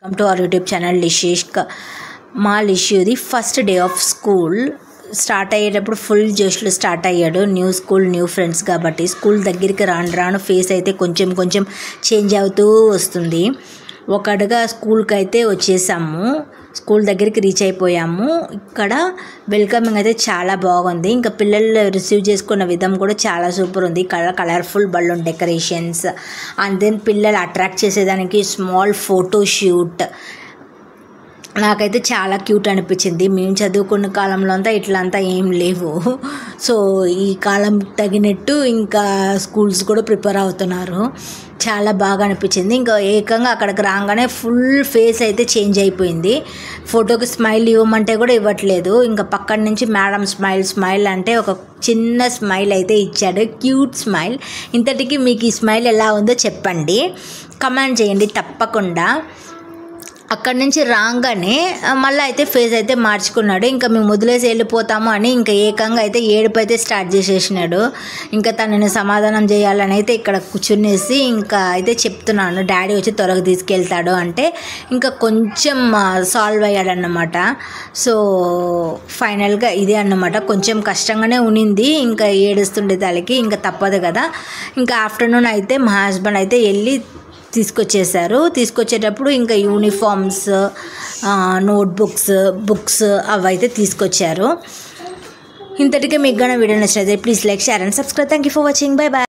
Welcome to our YouTube channel Lishesh. మా లిష్యూది first day of school start అయ్యేటప్పుడు full జోష్లో స్టార్ట్ అయ్యాడు. న్యూ స్కూల్ న్యూ ఫ్రెండ్స్ కాబట్టి స్కూల్ దగ్గరికి రాను ఫేస్ అయితే కొంచెం చేంజ్ అవుతూ వస్తుంది. ఒక అడుగా స్కూల్కి అయితే వచ్చేసాము, స్కూల్ దగ్గరికి రీచ్ అయిపోయాము. ఇక్కడ వెల్కమింగ్ అయితే చాలా బాగుంది. ఇంకా పిల్లలు రిసీవ్ చేసుకున్న విధం కూడా చాలా సూపర్ ఉంది. Colourful balloon decorations and then పిల్లలు అట్రాక్ట్ చేసేదానికి స్మాల్ ఫోటో షూట్ నాకైతే చాలా క్యూట్ అనిపించింది. మేము చదువుకున్న కాలంలో అంతా ఇట్లంతా ఏం లేవు. సో ఈ కాలం తగినట్టు ఇంకా స్కూల్స్ కూడా ప్రిపేర్ అవుతున్నారు. చాలా బాగా అనిపించింది. ఇంకా ఏకంగా అక్కడికి రాగానే ఫుల్ ఫేస్ అయితే చేంజ్ అయిపోయింది. ఫోటోకి స్మైల్ ఇవ్వమంటే కూడా ఇవ్వట్లేదు. ఇంకా పక్కన నుంచి మేడం స్మైల్ అంటే ఒక చిన్న స్మైల్ అయితే ఇచ్చాడు, క్యూట్ స్మైల్. ఇంతటికి మీకు ఈ స్మైల్ ఎలా ఉందో చెప్పండి, కమెంట్ చేయండి తప్పకుండా. అక్కడి నుంచి రాగానే మళ్ళీ అయితే ఫేస్ అయితే మార్చుకున్నాడు. ఇంకా మేము వదిలేసి వెళ్ళిపోతాము అని ఇంకా ఏకంగా అయితే ఏడుపు అయితే స్టార్ట్ చేసేసినాడు. ఇంకా తనని సమాధానం చేయాలని అయితే ఇక్కడ కూర్చునేసి ఇంకా అయితే చెప్తున్నాను, డాడీ వచ్చి త్వరగా తీసుకెళ్తాడు అంటే ఇంకా కొంచెం సాల్వ్ అయ్యాడన్నమాట. సో ఫైనల్గా ఇదే అన్నమాట. కొంచెం కష్టంగానే ఉనింది, ఇంకా ఏడుస్తుండే తలకి ఇంకా తప్పదు కదా. ఇంకా ఆఫ్టర్నూన్ అయితే మా హస్బెండ్ అయితే వెళ్ళి తీసుకొచ్చేటప్పుడు ఇంకా యూనిఫామ్స్, బుక్స్ అవైతే తీసుకొచ్చారు. ఇంతటికే మీకు కానీ వీడియో నచ్చినట్లయితే please like, share and subscribe. Thank you for watching. Bye bye.